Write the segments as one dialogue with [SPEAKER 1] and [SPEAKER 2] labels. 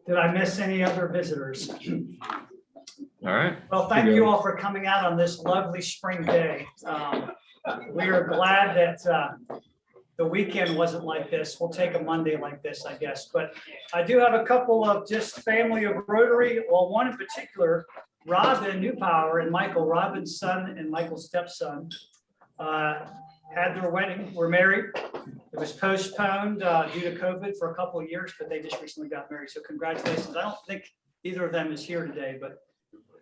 [SPEAKER 1] Did I miss any other visitors?
[SPEAKER 2] All right.
[SPEAKER 1] Well, thank you all for coming out on this lovely spring day. We are glad that the weekend wasn't like this. We'll take a Monday like this, I guess. But I do have a couple of just family of Rotary. Well, one in particular, Robin Newpower and Michael, Robin's son and Michael's stepson, had their wedding, were married. It was postponed due to COVID for a couple of years, but they just recently got married. So congratulations. I don't think either of them is here today, but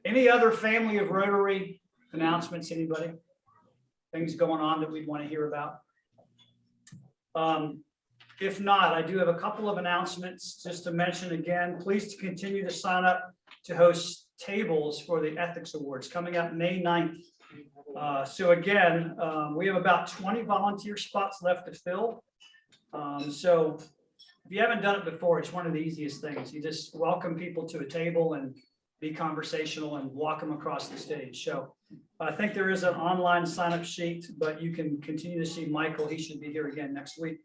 [SPEAKER 1] any other family of Rotary announcements, anybody? Things going on that we'd want to hear about? If not, I do have a couple of announcements just to mention again. Please continue to sign up to host tables for the Ethics Awards coming up May 9th. So again, we have about 20 volunteer spots left to fill. So if you haven't done it before, it's one of the easiest things. You just welcome people to a table and be conversational and walk them across the stage. So I think there is an online sign-up sheet, but you can continue to see Michael. He should be here again next week.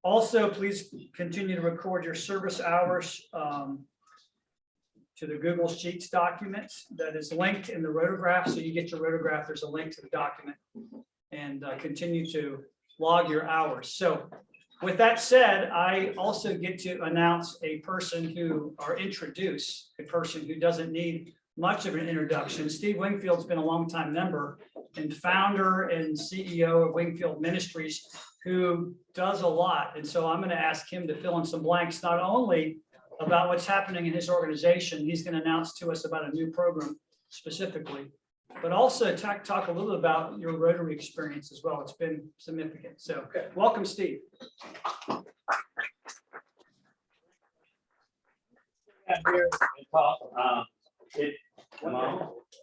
[SPEAKER 1] Also, please continue to record your service hours to the Google Sheets document that is linked in the rotograph. So you get your rotograph, there's a link to the document, and continue to log your hours. So with that said, I also get to announce a person who, or introduce a person who doesn't need much of an introduction. Steve Wingfield's been a longtime member and founder and CEO of Wingfield Ministries, who does a lot. And so I'm going to ask him to fill in some blanks, not only about what's happening in his organization. He's going to announce to us about a new program specifically, but also talk a little about your Rotary experience as well. It's been significant. So welcome, Steve.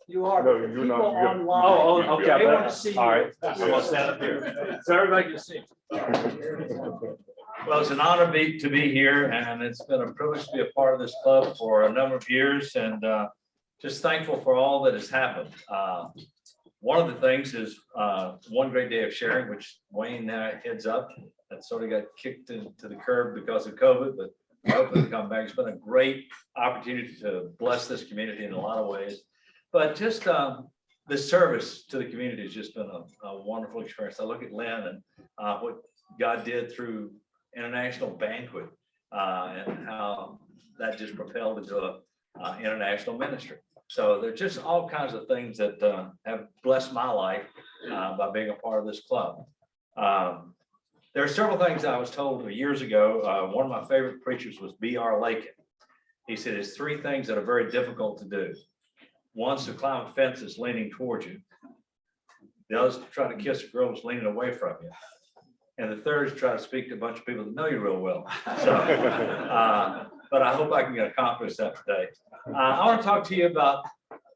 [SPEAKER 1] You are.
[SPEAKER 3] No, you're not.
[SPEAKER 1] People online.
[SPEAKER 3] Oh, okay.
[SPEAKER 1] They want to see you.
[SPEAKER 3] All right.
[SPEAKER 4] I'm gonna stand up here so everybody can see. Well, it's an honor to be here, and it's been a privilege to be a part of this club for a number of years, and just thankful for all that has happened. One of the things is one great day of sharing, which Wayne now heads up. That sort of got kicked into the curb because of COVID, but hopefully come back. It's been a great opportunity to bless this community in a lot of ways. But just the service to the community has just been a wonderful experience. I look at Lynn and what God did through International Banquet and how that just propelled into a international ministry. So there's just all kinds of things that have blessed my life by being a part of this club. There are several things I was told years ago. One of my favorite preachers was B.R. Lakin. He said, there's three things that are very difficult to do. One's to climb fences leaning towards you. The other's to try to kiss a girl who's leaning away from you. And the third is try to speak to a bunch of people that know you real well. So, but I hope I can accomplish that today. I want to talk to you about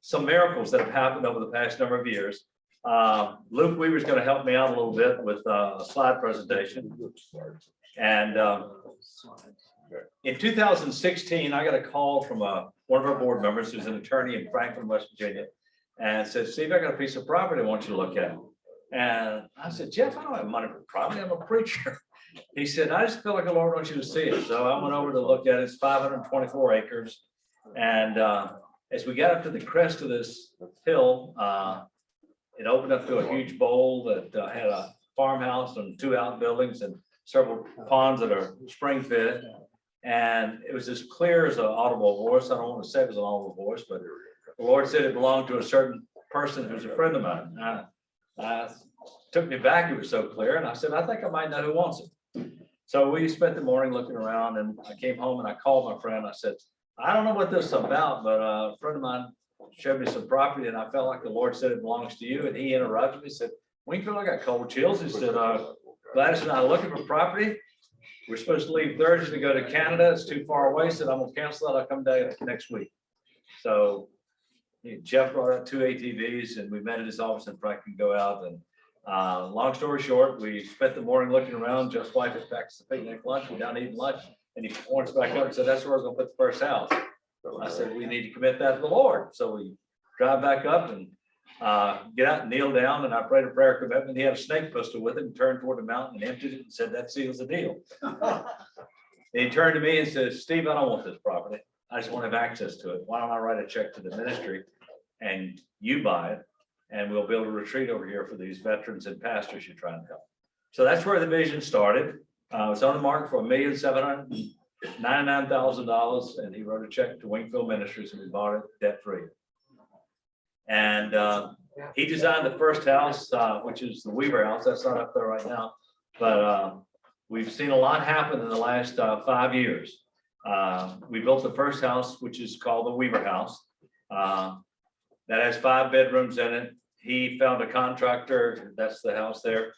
[SPEAKER 4] some miracles that have happened over the past number of years. Luke Weaver's going to help me out a little bit with a slide presentation. And in 2016, I got a call from one of our board members who's an attorney in Franklin, West Virginia, and said, Steve, I got a piece of property I want you to look at. And I said, Jeff, I don't have money for property. I'm a preacher. He said, I just feel like the Lord wants you to see it. So I went over to look at it. It's 524 acres. And as we got up to the crest of this hill, it opened up to a huge bowl that had a farmhouse and 2 outbuildings and several ponds that are spring fed. And it was as clear as an audible voice. I don't want to say it was an audible voice, but the Lord said it belonged to a certain person who's a friend of mine. Took me back, it was so clear. And I said, I think I might know who wants it. So we spent the morning looking around, and I came home and I called my friend. I said, I don't know what this is about, but a friend of mine showed me some property and I felt like the Lord said it belongs to you. And he interrupted me, said, Wingfield, I got cold chills. He said, Gladys and I are looking for property. We're supposed to leave Thursday to go to Canada. It's too far away. Said, I'm gonna cancel that. I'll come down next week. So Jeff brought out 2 ATVs and we met at his office and Frank can go out. And long story short, we spent the morning looking around. Jeff's wife had packed the picnic lunch. We're down eating lunch. And he points back up and said, that's where we're gonna put the first house. I said, we need to commit that to the Lord. So we drive back up and get out and kneel down, and I prayed a prayer commitment. He had a snake pistol with him, turned toward the mountain and emptied it and said, that seals the deal. He turned to me and said, Steve, I don't want this property. I just want to have access to it. Why don't I write a check to the ministry and you buy it? And we'll build a retreat over here for these veterans and pastors you're trying to help. So that's where the vision started. It's on the market for $1,799,000, and he wrote a check to Wingfield Ministries and we bought it debt-free. And he designed the first house, which is the Weaver House. That's not up there right now, but we've seen a lot happen in the last 5 years. We built the first house, which is called the Weaver House. That has 5 bedrooms in it. He found a contractor. That's the house there.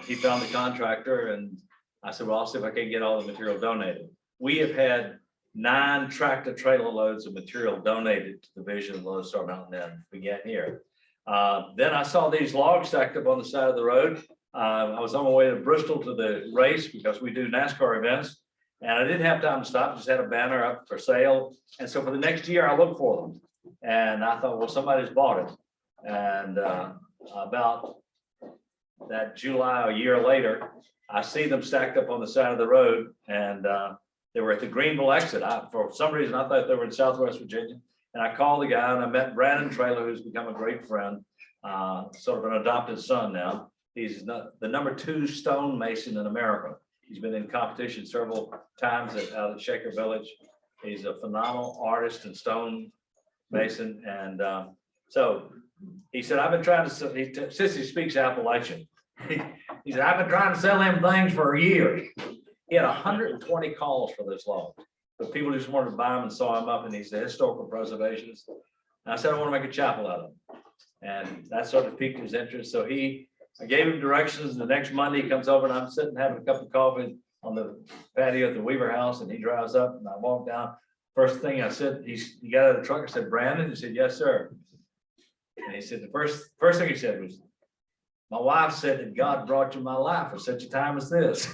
[SPEAKER 4] He found the contractor, and I said, well, I'll see if I can get all the material donated. We have had 9 tractor trailer loads of material donated to the Vision of Lone Star Mountain Inn. Began here. Then I saw these logs stacked up on the side of the road. I was on my way to Bristol to the race because we do NASCAR events, and I didn't have time to stop. Just had a banner up for sale, and so for the next year I looked for them, and I thought, well, somebody's bought it. And about that July, a year later, I see them stacked up on the side of the road, and they were at the Greenville exit. For some reason, I thought they were in Southwest Virginia, and I called the guy, and I met Brandon Traylor, who's become a great friend, sort of an adopted son now. He's the #2 stonemason in America. He's been in competition several times out at Shaker Village. He's a phenomenal artist and stone mason, and so he said, I've been trying to, since he speaks Appalachian, he said, I've been trying to sell him things for a year. He had 120 calls for this log, but people just wanted to buy him and saw him up, and he's a historical preservationist. And I said, I want to make a chapel out of him. And that sort of piqued his interest. So I gave him directions. The next Monday he comes over, and I'm sitting having a cup of coffee on the patio at the Weaver House, and he drives up, and I walk down. First thing I said, he got out of the truck. I said, Brandon? He said, yes, sir. And he said, the first thing he said was, my wife said that God brought you my life for such a time as this.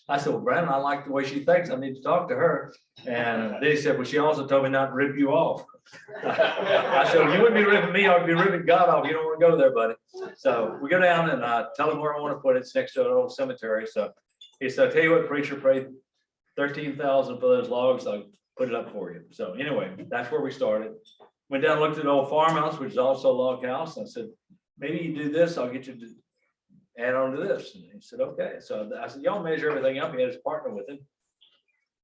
[SPEAKER 4] I said, well, Brandon, I like the way she thinks. I need to talk to her. And then he said, well, she also told me not to rip you off. I said, well, you wouldn't be ripping me off, you'd be ripping God off. You don't want to go there, buddy. So we go down and tell him where I want to put it. It's next to an old cemetery. So he said, I'll tell you what, preacher, pray $13,000 for those logs. I'll put it up for you. So anyway, that's where we started. Went down and looked at an old farmhouse, which is also a log house. I said, maybe you do this, I'll get you to add on to this. And he said, okay. So I said, y'all measure everything up. He had his partner with him.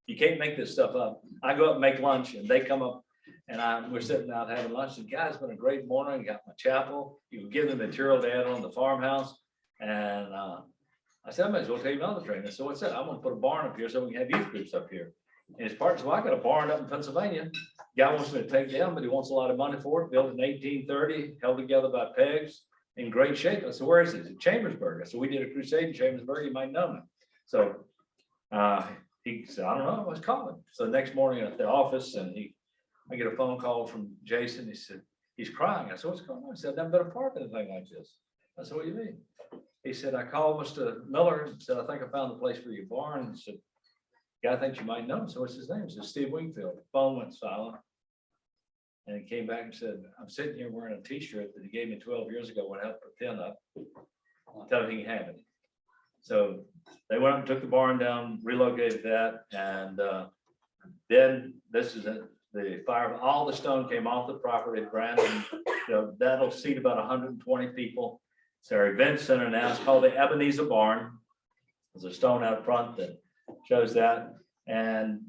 [SPEAKER 4] You can't make this stuff up. I go up and make lunch, and they come up, and we're sitting out having lunch. And guys, it's been a great morning. Got my chapel. You can give them material to add on the farmhouse. And I said, I might as well tell you another thing. I said, what's that? I want to put a barn up here so we can have youth groups up here. And his partner said, well, I got a barn up in Pennsylvania. Guy wants me to take down, but he wants a lot of money for it. Built in 1830, held together by pegs, in great shape. I said, where is it? It's in Chambersburg. I said, we did a crusade in Chambersburg. You might know me. So he said, I don't know. I was calling. So the next morning at the office, and I get a phone call from Jason. He said, he's crying. I said, what's going on? He said, I've never been a part of anything like this. I said, what do you mean? He said, I called Mr. Miller and said, I think I found the place for your barn. He said, guy thinks you might know him. So what's his name? He said, Steve Wingfield. The phone went silent. And he came back and said, I'm sitting here wearing a t-shirt that he gave me 12 years ago when I helped put 10 up. Tell him he can have it. So they went up and took the barn down, relocated that. And then this is it. The fire, all the stone came off the property. Brandon, that'll seat about 120 people. It's our event center now. It's called the Ebenezer Barn. There's a stone out front that shows that. And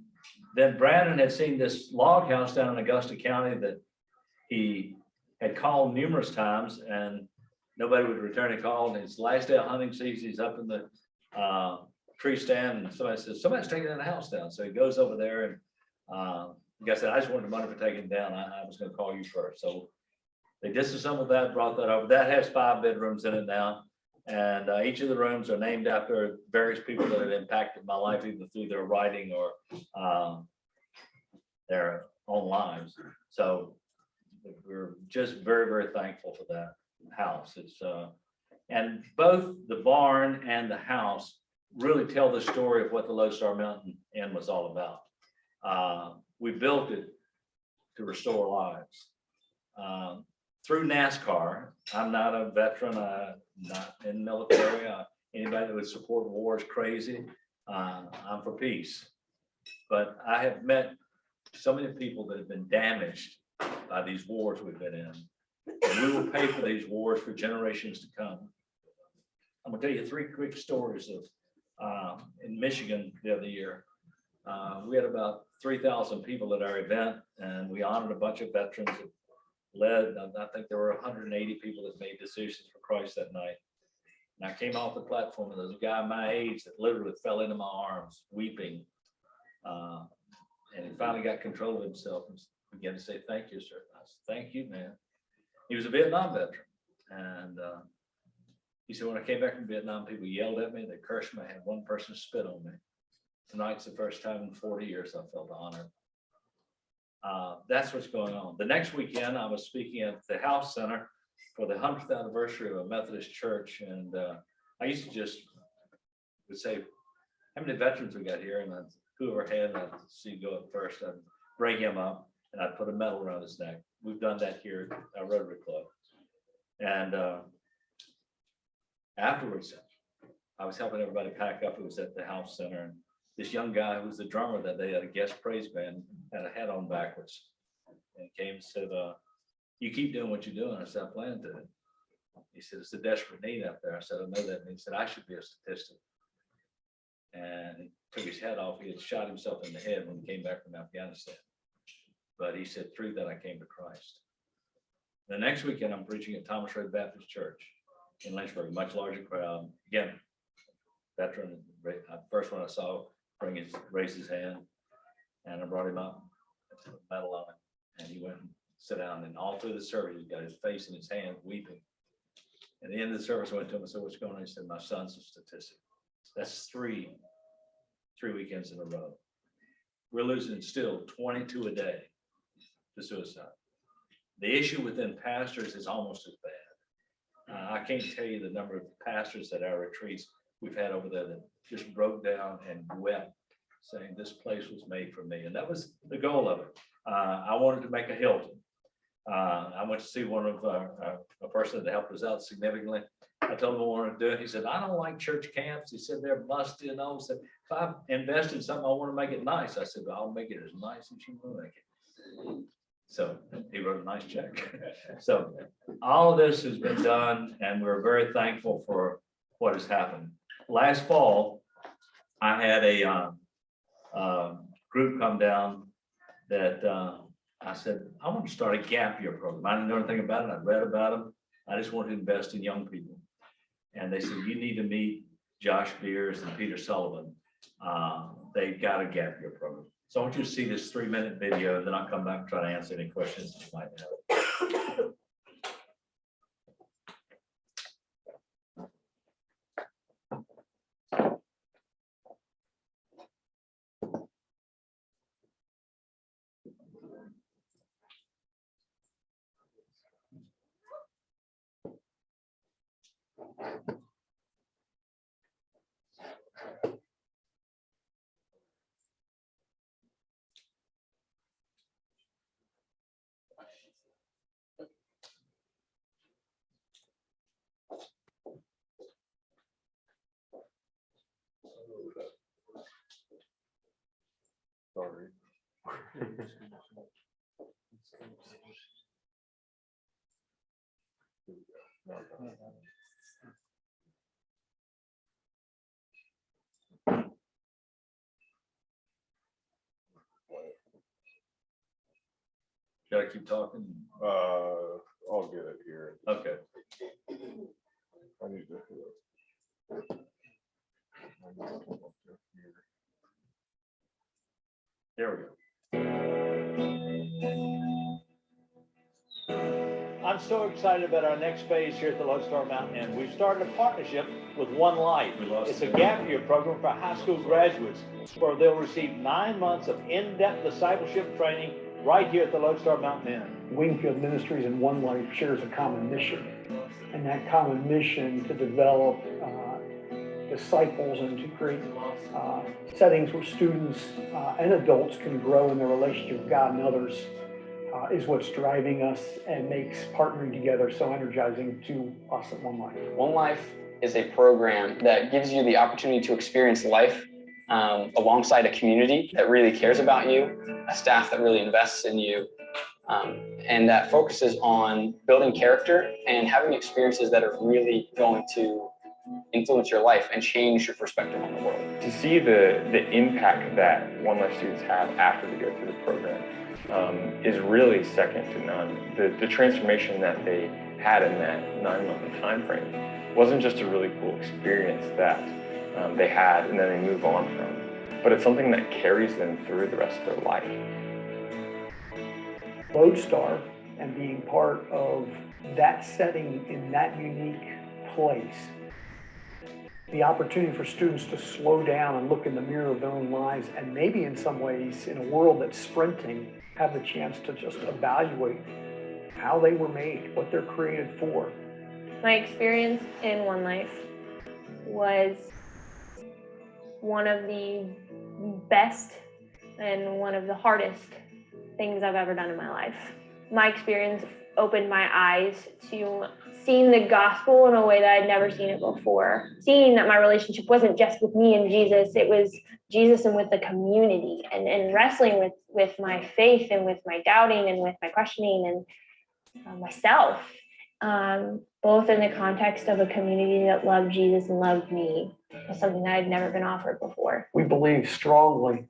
[SPEAKER 4] then Brandon had seen this log house down in Augusta County that he had called numerous times, and nobody would return a call. And his last day of hunting season, he's up in the tree stand, and somebody says, somebody's taking that house down. So he goes over there, and the guy said, I just wanted the money for taking it down. I was going to call you first. So they disassembled that, brought that over. That has 5 bedrooms in it now. And each of the rooms are named after various people that have impacted my life, either through their writing or their own lives. So we're just very, very thankful for that house. It's and both the barn and the house really tell the story of what the Lone Star Mountain Inn was all about. We built it to restore lives. Through NASCAR, I'm not a veteran, I'm not in the military. Anybody that would support war is crazy. I'm for peace. But I have met so many people that have been damaged by these wars we've been in. And we will pay for these wars for generations to come. I'm gonna tell you 3 quick stories of in Michigan the other year. We had about 3,000 people at our event, and we honored a bunch of veterans that led. I think there were 180 people that made decisions for Christ that night. And I came off the platform, and there was a guy my age that literally fell into my arms, weeping. And he finally got control of himself and began to say, "Thank you, sir." I said, "Thank you, man." He was a Vietnam veteran. And he said, "When I came back from Vietnam, people yelled at me, they cursed me. I had one person spit on me. Tonight's the first time in 40 years I felt honored." That's what's going on. The next weekend, I was speaking at the House Center for the 100th anniversary of a Methodist church. And I used to just would say, "How many veterans we got here?" And whoever had, I'd see go up first. I'd bring him up and I'd put a medal around his neck. We've done that here at our Rotary Club. And afterwards, I was helping everybody pack up. It was at the House Center. And this young guy who was the drummer that day at a guest praise band had a hat on backwards. And he came and said, "You keep doing what you're doing." I said, "I plan to." He said, "It's a desperate need out there." I said, "I know that." And he said, "I should be a statistic." And he took his hat off. He had shot himself in the head when he came back from Afghanistan. But he said, "Through that, I came to Christ." The next weekend, I'm preaching at Thomas Road Baptist Church in Lynchburg, much larger crowd. Again, veteran, first one I saw raise his hand, and I brought him up, put a medal on him, and he went and sat down. And all through the service, he got his face in his hands, weeping. At the end of the service, I went to him and said, "What's going on?" He said, "My son's a statistic." That's three weekends in a row. We're losing still 22 a day to suicide. The issue within pastors is almost as bad. I can't tell you the number of pastors at our retreats we've had over there that just broke down and wept, saying, "This place was made for me." And that was the goal of it. I wanted to make a Hilton. I went to see one of a person that helped us out significantly. I told him I wanted to do it. He said, "I don't like church camps." He said, "They're musty and all." He said, "If I invest in something, I want to make it nice." I said, "Well, I'll make it as nice as you want to make it." So he wrote a nice check. So all of this has been done, and we're very thankful for what has happened. Last fall, I had a group come down that I said, "I want to start a gap year program." I didn't know anything about it. I read about them. I just wanted to invest in young people. And they said, "You need to meet Josh Beers and Peter Sullivan. They've got a gap year program." So I want you to see this 3-minute video, and then I'll come back and try to answer any questions you might have.
[SPEAKER 3] Sorry.
[SPEAKER 4] Should I keep talking?
[SPEAKER 3] I'll get it here.
[SPEAKER 4] Okay.
[SPEAKER 3] I need to.
[SPEAKER 4] There we go. I'm so excited about our next phase here at the Lodestar Mountain Inn. We've started a partnership with Onelife. It's a gap year program for high school graduates where they'll receive 9 months of in-depth discipleship training right here at the Lodestar Mountain Inn.
[SPEAKER 5] Wingfield Ministries and Onelife shares a common mission, and that common mission to develop disciples and to create settings where students and adults can grow in their relationship with God and others is what's driving us and makes partnering together so energizing to us at Onelife.
[SPEAKER 6] Onelife is a program that gives you the opportunity to experience life alongside a community that really cares about you, a staff that really invests in you, and that focuses on building character and having experiences that are really going to influence your life and change your perspective on the world.
[SPEAKER 7] To see the impact that Onelife students have after they go through the program is really second to none. The transformation that they had in that 9-month time frame wasn't just a really cool experience that they had and then they move on from, but it's something that carries them through the rest of their life.
[SPEAKER 5] Lodestar and being part of that setting in that unique place, the opportunity for students to slow down and look in the mirror of their own lives, and maybe in some ways, in a world that's sprinting, have the chance to just evaluate how they were made, what they're created for.
[SPEAKER 8] My experience in Onelife was one of the best and one of the hardest things I've ever done in my life. My experience opened my eyes to seeing the gospel in a way that I'd never seen it before. Seeing that my relationship wasn't just with me and Jesus, it was Jesus and with the community, and wrestling with my faith and with my doubting and with my questioning and myself, both in the context of a community that loved Jesus and loved me, was something that I'd never been offered before.
[SPEAKER 5] We believe strongly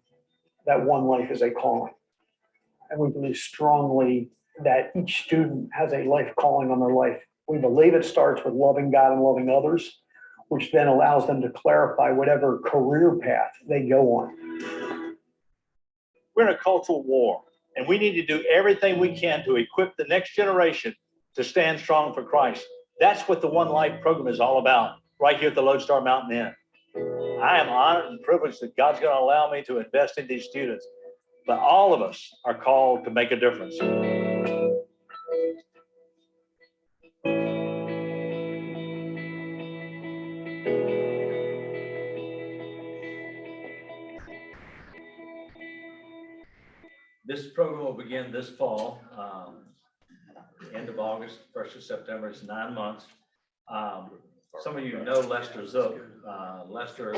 [SPEAKER 5] that Onelife is a calling. And we believe strongly that each student has a life calling on their life. We believe it starts with loving God and loving others, which then allows them to clarify whatever career path they go on.
[SPEAKER 9] We're in a cultural war, and we need to do everything we can to equip the next generation to stand strong for Christ. That's what the Onelife program is all about, right here at the Lodestar Mountain Inn. I am honored and privileged that God's going to allow me to invest in these students, but all of us are called to make a difference.
[SPEAKER 4] This program will begin this fall, end of August, 1st of September. It's 9 months. Some of you know Lester Zook. Lester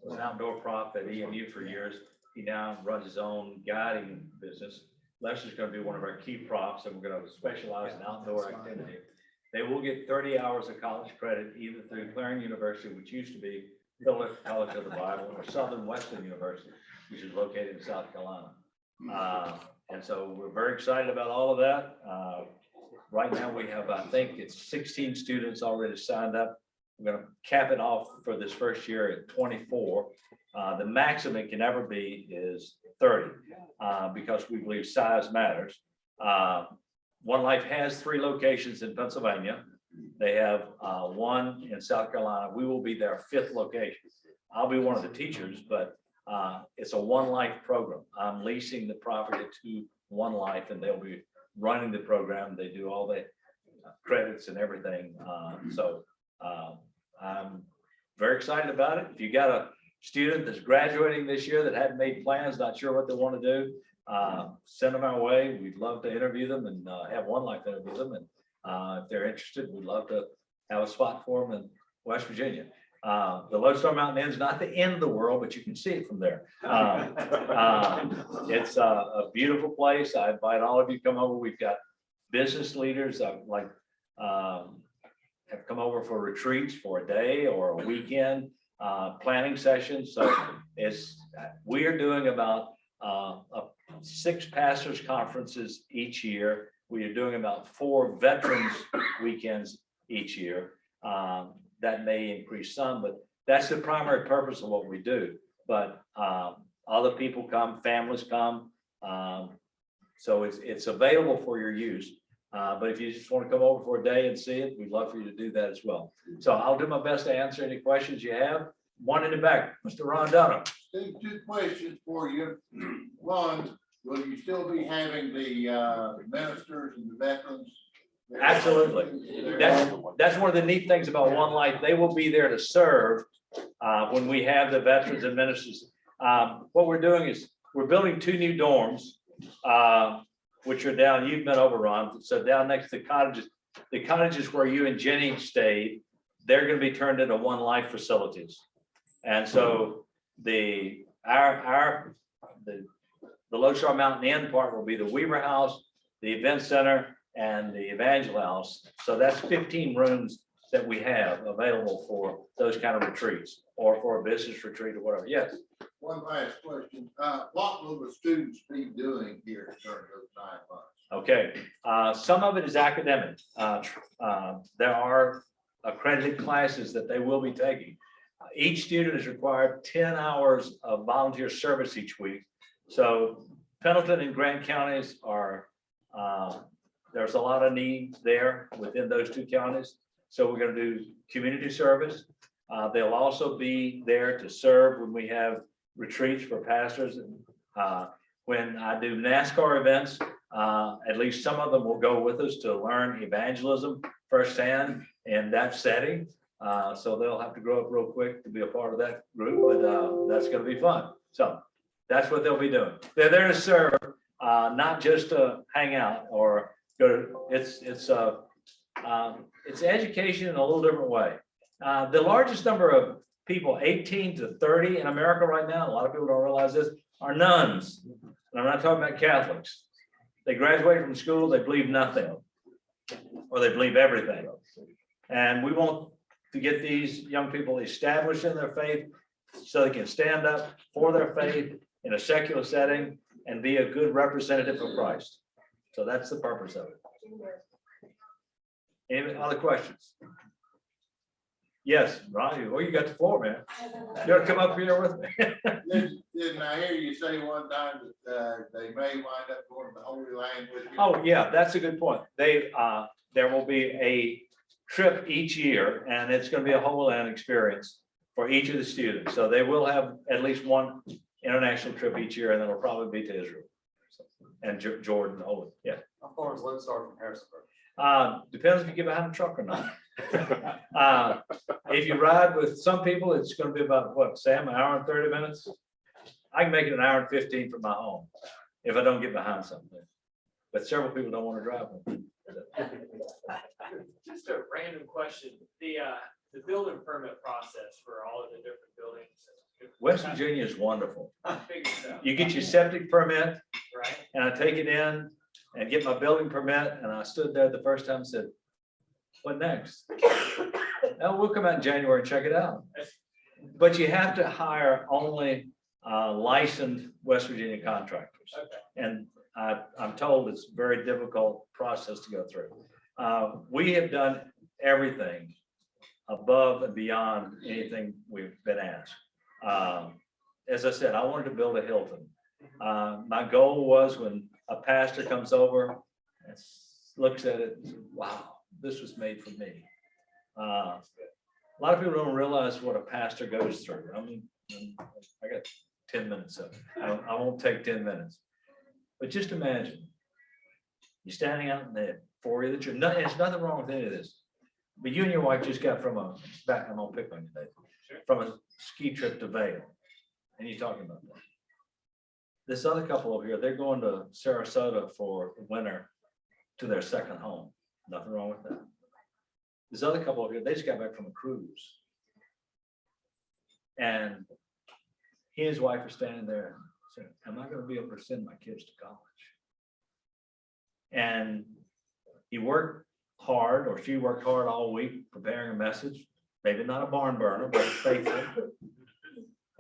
[SPEAKER 4] was an outdoor prop at EMU for years. He now runs his own guiding business. Lester's going to be one of our key props, and we're going to specialize in outdoor activity. They will get 30 hours of college credit either through Clarion University, which used to be Philadelphia College of the Bible, or Southern Western University, which is located in South Carolina. And so we're very excited about all of that. Right now we have, I think it's 16 students already signed up. We're going to cap it off for this first year at 24. The maximum it can ever be is 30 because we believe size matters. Onelife has 3 locations in Pennsylvania. They have one in South Carolina. We will be their 5th location. I'll be one of the teachers, but it's a Onelife program. I'm leasing the property to Onelife, and they'll be running the program. They do all the credits and everything. So I'm very excited about it. If you got a student that's graduating this year that hadn't made plans, not sure what they want to do, send them our way. We'd love to interview them and have Onelife interview them. And if they're interested, we'd love to have a spot for them in West Virginia. The Lodestar Mountain Inn is not the end of the world, but you can see it from there. It's a beautiful place. I invite all of you to come over. We've got business leaders have come over for retreats for a day or a weekend, planning sessions. So we are doing about 6 pastors conferences each year. We are doing about 4 veterans weekends each year. That may increase some, but that's the primary purpose of what we do. But other people come, families come. So it's available for your use. But if you just want to come over for a day and see it, we'd love for you to do that as well. So I'll do my best to answer any questions you have. One in the back, Mr. Ron Dunham.
[SPEAKER 10] Steve, 2 questions for you. One, will you still be having the ministers and the veterans?
[SPEAKER 4] Absolutely. That's one of the neat things about Onelife. They will be there to serve when we have the veterans and ministers. What we're doing is we're building 2 new dorms, which are down, you've been over, Ron. So down next to the cottages where you and Jenny stayed, they're going to be turned into Onelife facilities. And so the Lodestar Mountain Inn part will be the Weaver House, the Event Center, and the Evangel House. So that's 15 rooms that we have available for those kind of retreats or for a business retreat or whatever. Yes.
[SPEAKER 10] One last question. What will the students be doing here during those 9 months?
[SPEAKER 4] Okay, some of it is academic. There are accredited classes that they will be taking. Each student is required 10 hours of volunteer service each week. So Pendleton and Grant counties are, there's a lot of need there within those 2 counties. So we're going to do community service. They'll also be there to serve when we have retreats for pastors. When I do NASCAR events, at least some of them will go with us to learn evangelism firsthand in that setting. So they'll have to grow up real quick to be a part of that group, but that's going to be fun. So that's what they'll be doing. They're there to serve, not just to hang out or go to, it's education in a little different way. The largest number of people 18 to 30 in America right now, a lot of people don't realize this, are nuns. And I'm not talking about Catholics. They graduate from school, they believe nothing, or they believe everything. And we want to get these young people established in their faith so they can stand up for their faith in a secular setting and be a good representative of Christ. So that's the purpose of it. Any other questions? Yes, Ronnie, well, you got the floor, man. You gotta come up here with me.
[SPEAKER 10] Didn't I hear you say one time that they may wind up going to the Holy Land with you?
[SPEAKER 4] Oh, yeah, that's a good point. There will be a trip each year, and it's gonna be a Holy Land experience for each of the students. So they will have at least one international trip each year, and it'll probably be to Israel. And Jordan, yeah.
[SPEAKER 11] How far is Lodestar from Harrisonburg?
[SPEAKER 4] Depends if you get behind a truck or not. If you ride with some people, it's gonna be about, what, Sam, an hour and 30 minutes? I can make it an hour and 15 from my home if I don't get behind something. But several people don't want to drive them.
[SPEAKER 11] Just a random question, the building permit process for all of the different buildings.
[SPEAKER 4] West Virginia is wonderful.
[SPEAKER 11] I figured so.
[SPEAKER 4] You get your septic permit,
[SPEAKER 11] Right?
[SPEAKER 4] and I take it in and get my building permit, and I stood there the first time and said, what next? Oh, we'll come out in January and check it out. But you have to hire only licensed West Virginia contractors.
[SPEAKER 11] Okay.
[SPEAKER 4] And I'm told it's a very difficult process to go through. We have done everything above and beyond anything we've been asked. As I said, I wanted to build a Hilton. My goal was when a pastor comes over and looks at it, wow, this was made for me. A lot of people don't realize what a pastor goes through. I mean, I got 10 minutes of it. I won't take 10 minutes. But just imagine, you're standing out in the foyer that there's nothing wrong with any of this. But you and your wife just got from I'm gonna pick on you today, from a ski trip to Vail. And you're talking about that. This other couple over here, they're going to Sarasota for the winter to their second home. Nothing wrong with that. This other couple over here, they just got back from a cruise. And he and his wife are standing there and saying, am I going to be able to send my kids to college? And he worked hard, or she worked hard all week preparing a message, maybe not a barn burner, but faithful.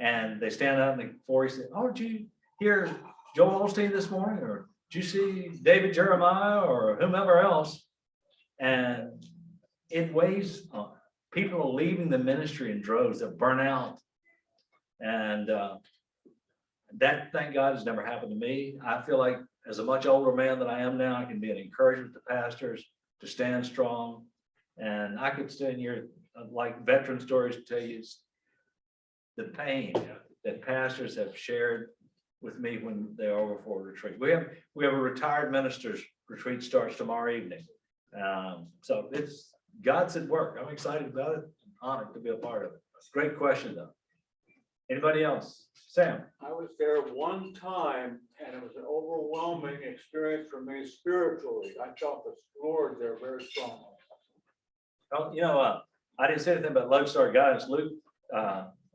[SPEAKER 4] And they stand out in the foyer and say, oh, did you hear Joel Osteen this morning? Or did you see David Jeremiah or whomever else? And it weighs on people are leaving the ministry in droves that burn out. And that, thank God, has never happened to me. I feel like as a much older man than I am now, I can be an encouragement to pastors to stand strong. And I could stand here like veteran stories to tell you the pain that pastors have shared with me when they're over for a retreat. We have a retired ministers retreat starts tomorrow evening. So it's God's at work. I'm excited about it. Honored to be a part of it. Great question though. Anybody else? Sam?
[SPEAKER 12] I was there one time and it was an overwhelming experience for me spiritually. I felt the Lord there very strongly.
[SPEAKER 4] Oh, you know, I didn't say anything about Lodestar guidance. Luke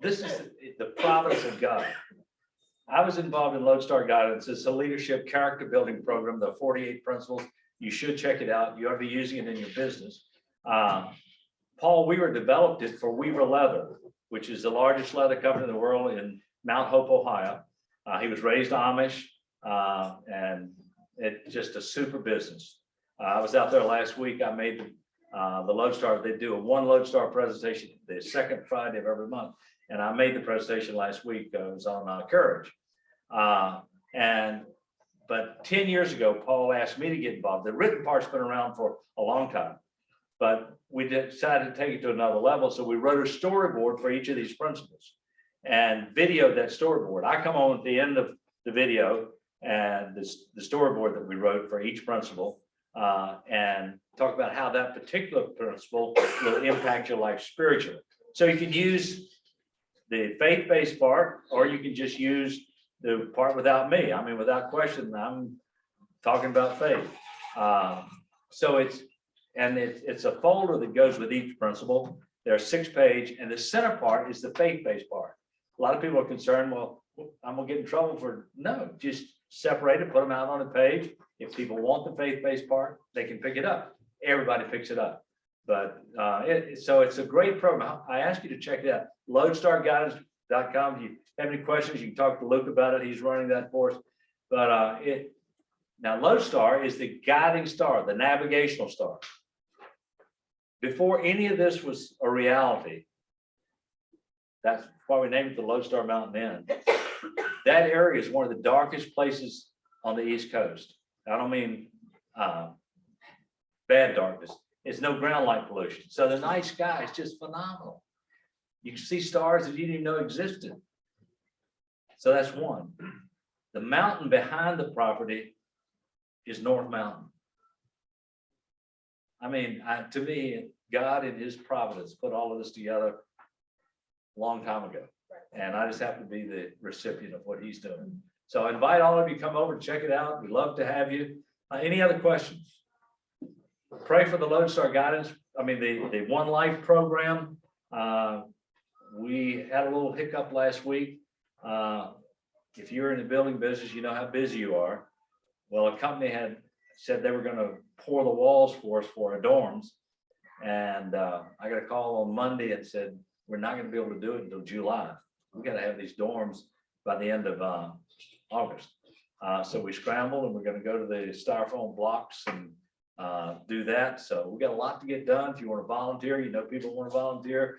[SPEAKER 4] this is the providence of God. I was involved in Lodestar Guidance. It's a leadership character building program, the 48 principles. You should check it out. You ought to be using it in your business. Paul Weaver developed it for Weaver Leather, which is the largest leather company in the world in Mount Hope, Ohio. He was raised Amish, and it's just a super business. I was out there last week. I made the Lodestar. They do a one Lodestar presentation the second Friday of every month. And I made the presentation last week. It was on courage. But 10 years ago, Paul asked me to get involved. The written part's been around for a long time, but we decided to take it to another level. So we wrote a storyboard for each of these principles and videoed that storyboard. I come on at the end of the video and the storyboard that we wrote for each principle and talk about how that particular principle will impact your life spiritually. So you can use the faith-based part, or you can just use the part without me. I mean, without question, I'm talking about faith. So it's a folder that goes with each principle. They're 6-page, and the center part is the faith-based part. A lot of people are concerned, well, I'm gonna get in trouble for, no, just separate it, put them out on a page. If people want the faith-based part, they can pick it up. Everybody picks it up. But so it's a great program. I ask you to check it out. LodestarGuidance.com. If you have any questions, you can talk to Luke about it. He's running that for us. But now Lodestar is the guiding star, the navigational star. Before any of this was a reality, that's why we named it the Lodestar Mountain Inn. That area is one of the darkest places on the East Coast. I don't mean bad darkness. It's no ground light pollution. So the night sky is just phenomenal. You can see stars that you didn't even know existed. So that's one. The mountain behind the property is North Mountain. I mean, to me, God in his providence put all of this together a long time ago. And I just happen to be the recipient of what he's doing. So I invite all of you to come over and check it out. We'd love to have you. Any other questions? Pray for the Lodestar Guidance. I mean, the One Life program. We had a little hiccup last week. If you're in the building business, you know how busy you are. Well, a company had said they were going to pour the walls for us for our dorms. And I got a call on Monday and said, we're not going to be able to do it until July. We got to have these dorms by the end of August. So we scrambled and we're going to go to the styrofoam blocks and do that. So we got a lot to get done. If you want to volunteer, you know, people want to volunteer.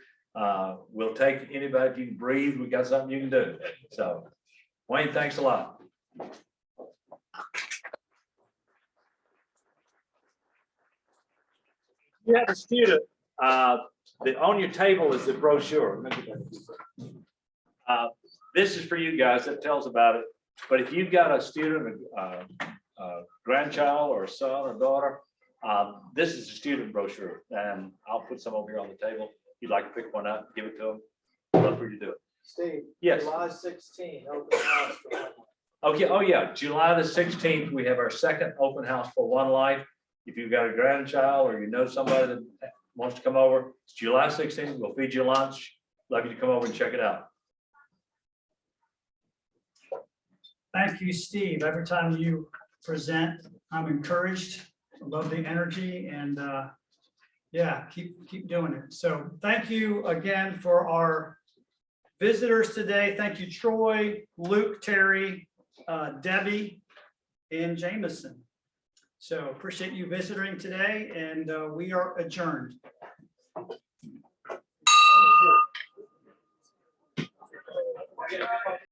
[SPEAKER 4] We'll take anybody. If you can breathe, we got something you can do. So Wayne, thanks a lot. You have a student, on your table is the brochure. This is for you guys. That tells about it. But if you've got a student, a grandchild or a son or daughter, this is a student brochure, and I'll put some over here on the table. If you'd like to pick one up, give it to them. I'd love for you to do it.
[SPEAKER 11] Steve.
[SPEAKER 4] Yes.
[SPEAKER 11] July 16, open house for One Life.
[SPEAKER 4] Okay. Oh yeah, July the 16th, we have our second open house for One Life. If you've got a grandchild or you know somebody that wants to come over, it's July 16th. We'll feed you lunch. Love you to come over and check it out.
[SPEAKER 1] Thank you, Steve. Every time you present, I'm encouraged. I love the energy and yeah, keep doing it. So thank you again for our visitors today. Thank you, Troy, Luke, Terry, Debbie, and Jameson. So appreciate you visiting today, and we are adjourned.